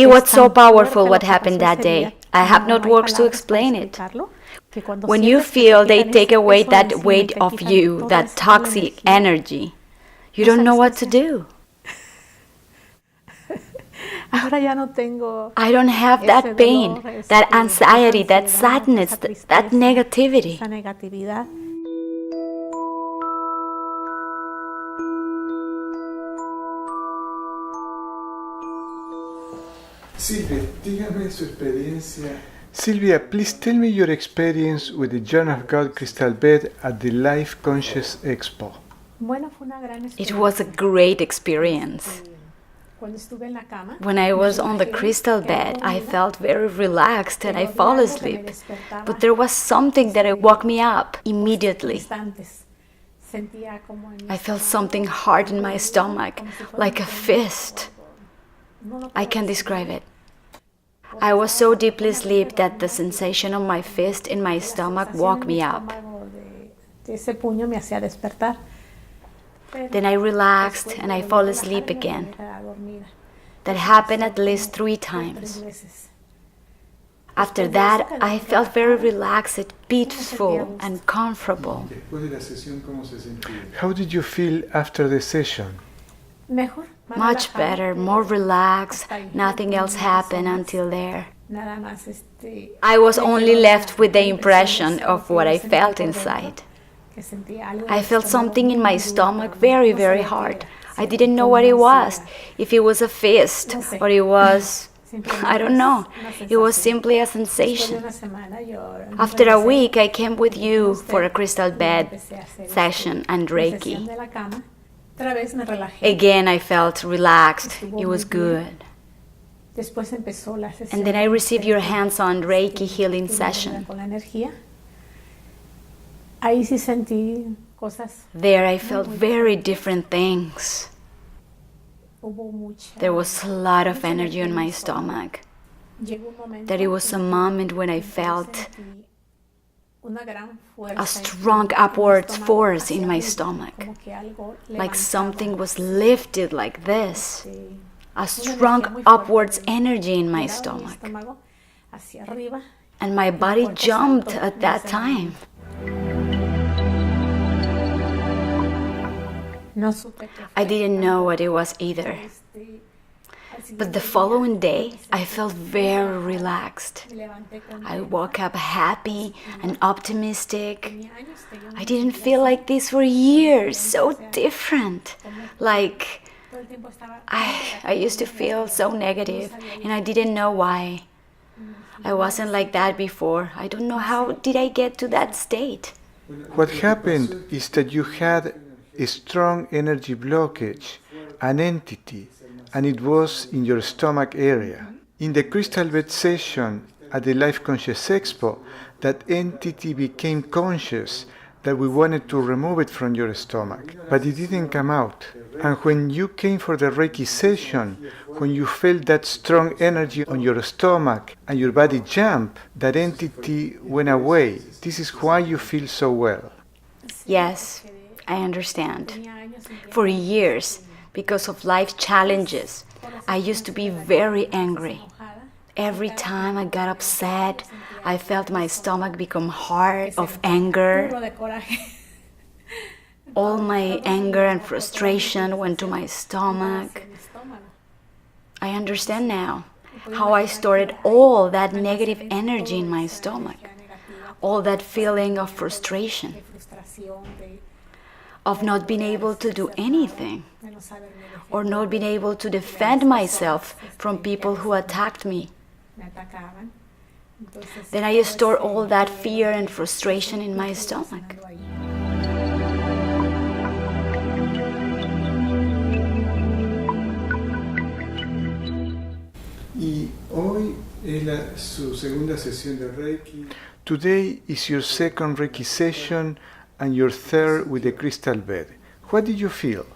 It was so powerful what happened that day. I have not words to explain it. When you feel they take away that weight of you, that toxic energy, you don't know what to do. I don't have that pain, that anxiety, that sadness, that negativity. Silvia, please tell me your experience with the Journey of God Crystal Bed at the Life Conscious Expo. It was a great experience. When I was on the crystal bed, I felt very relaxed and I fell asleep. But there was something that woke me up immediately. I felt something hard in my stomach, like a fist. I can't describe it. I was so deeply asleep that the sensation of my fist in my stomach woke me up. Then I relaxed and I fell asleep again. That happened at least 3 times. After that, I felt very relaxed, peaceful, and comfortable. How did you feel after the session? Much better, more relaxed. Nothing else happened until there. I was only left with the impression of what I felt inside. I felt something in my stomach very, very hard. I didn't know what it was, if it was a fist or it was, I don't know. It was simply a sensation. After a week, I came with you for a crystal bed session and Reiki. Again, I felt relaxed. It was good. And then I received your hands-on Reiki healing session. There I felt very different things. There was a lot of energy in my stomach. That it was a moment when I felt a strong upwards force in my stomach. Like something was lifted like this. A strong upwards energy in my stomach. And my body jumped at that time. I didn't know what it was either. But the following day, I felt very relaxed. I woke up happy and optimistic. I didn't feel like this for years, so different. Like, I used to feel so negative, and I didn't know why. I wasn't like that before. I don't know how did I get to that state. What happened is that you had a strong energy blockage, an entity, and it was in your stomach area. In the crystal bed session at the Life Conscious Expo, that entity became conscious that we wanted to remove it from your stomach, but it didn't come out. And when you came for the Reiki session, when you felt that strong energy on your stomach and your body jump, that entity went away. This is why you feel so well. Yes, I understand. For years, because of life challenges, I used to be very angry. Every time I got upset, I felt my stomach become hard of anger. All my anger and frustration went to my stomach. I understand now how I stored all that negative energy in my stomach, all that feeling of frustration, of not being able to do anything, or not being able to defend myself from people who attacked me. Then I stored all that fear and frustration in my stomach. Today is your second Reiki session and your third with the crystal bed. What did you feel?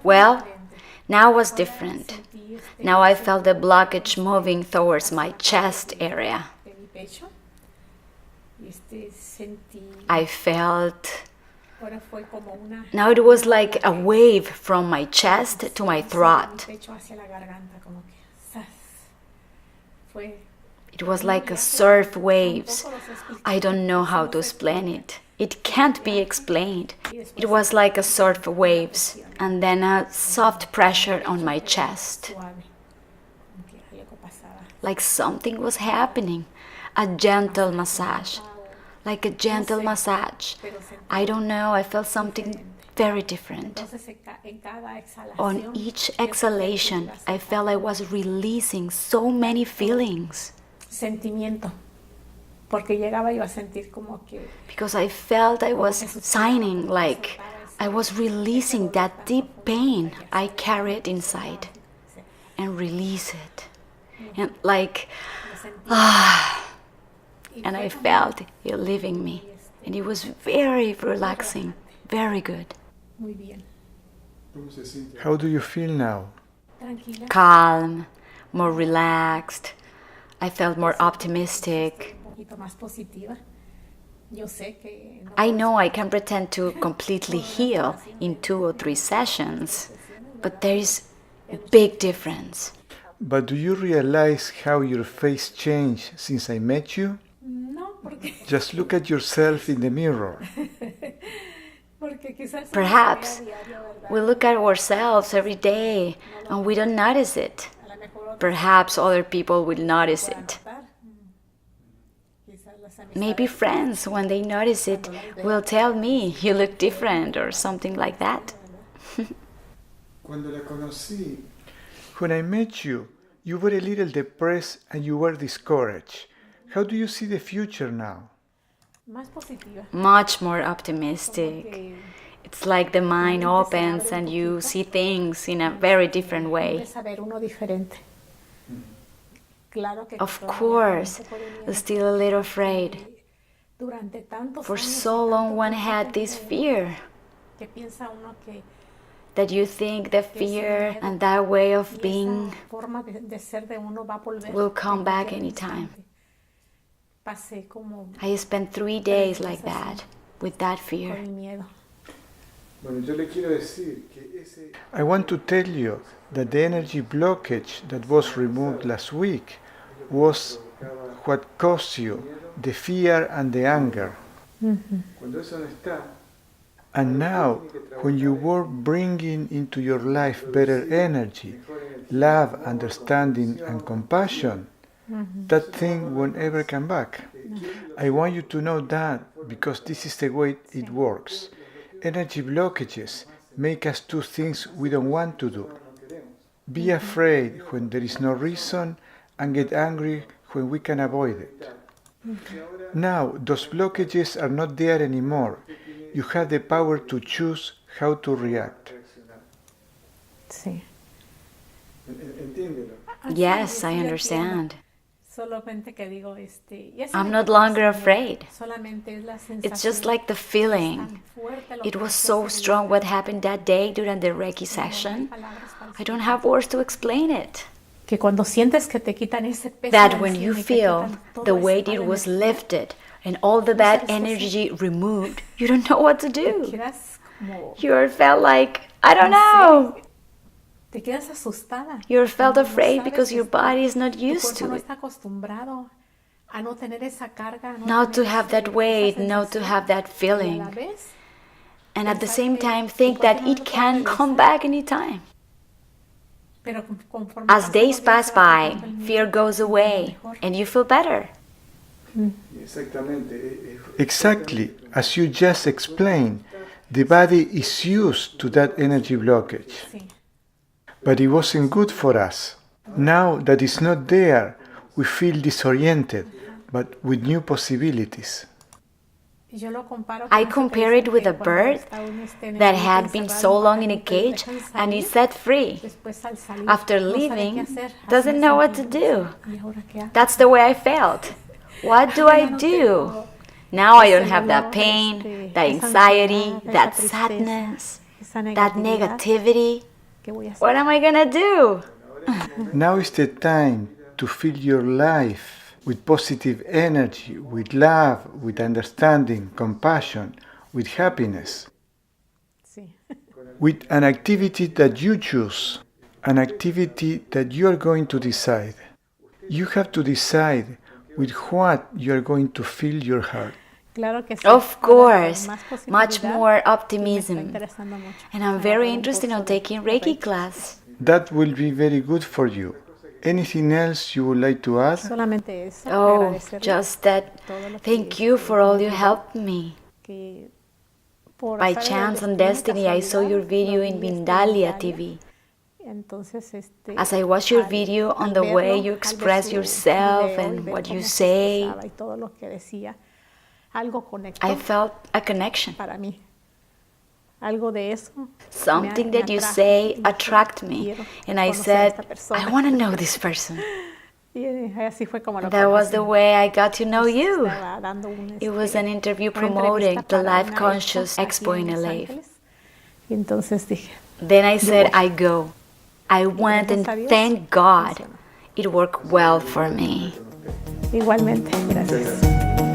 Well, now was different. Now I felt the blockage moving towards my chest area. I felt Now it was like a wave from my chest to my throat. It was like a surf waves. I don't know how to explain it. It can't be explained. It was like a surf waves and then a soft pressure on my chest. Like something was happening. A gentle massage. Like a gentle massage. I don't know, I felt something very different. On each exhalation, I felt I was releasing so many feelings. Because I felt I was signing, like I was releasing that deep pain I carried inside and release it. And like, and I felt it leaving me. And it was very relaxing, very good. How do you feel now? Calm, more relaxed. I felt more optimistic. I know I can pretend to completely heal in 2 or 3 sessions, but there is a big difference. But do you realize how your face changed since I met you? Just look at yourself in the mirror. Perhaps we look at ourselves every day and we don't notice it. Perhaps other people will notice it. Maybe friends, when they notice it, will tell me, you look different or something like that. When I met you, you were a little depressed and you were discouraged. How do you see the future now? Much more optimistic. It's like the mind opens and you see things in a very different way. Of course, still a little afraid. For so long one had this fear that you think the fear and that way of being will come back anytime. I spent 3 days like that, with that fear. I want to tell you that the energy blockage that was removed last week was what caused you the fear and the anger. And now, when you were bringing into your life better energy, love, understanding, and compassion, that thing won't ever come back. I want you to know that because this is the way it works. Energy blockages make us do things we don't want to do. Be afraid when there is no reason and get angry when we can avoid it. Now, those blockages are not there anymore. You have the power to choose how to react. Yes, I understand. I'm no longer afraid. It's just like the feeling. It was so strong what happened that day during the Reiki session. I don't have words to explain it. That when you feel the weight it was lifted and all the bad energy removed, you don't know what to do. You felt like, I don't know. You felt afraid because your body is not used to it. Not to have that weight, not to have that feeling. And at the same time think that it can come back anytime. As days pass by, fear goes away and you feel better. Exactly, as you just explained, the body is used to that energy blockage. But it wasn't good for us. Now that it's not there, we feel disoriented, but with new possibilities. I compare it with a bird that had been so long in a cage and is set free. After leaving, doesn't know what to do. That's the way I felt. What do I do? Now I don't have that pain, that anxiety, that sadness, that negativity. What am I gonna do? Now is the time to fill your life with positive energy, with love, with understanding, compassion, with happiness. with an activity that you choose, an activity that you are going to decide. You have to decide with what you are going to fill your heart. Of course, much more optimism. And I'm very interested in taking Reiki class. That will be very good for you. Anything else you would like to add? Oh, just that. Thank you for all you helped me. By chance and destiny, I saw your video in Vindalia TV. As I watched your video on the way you express yourself and what you say, I felt a connection. Something that you say attracted me, and I said, I want to know this person. That was the way I got to know you. It was an interview promoting the Life Conscious Expo in LA. Then I said, I go. I went, and thank God, it worked well for me. Igualmente, gracias.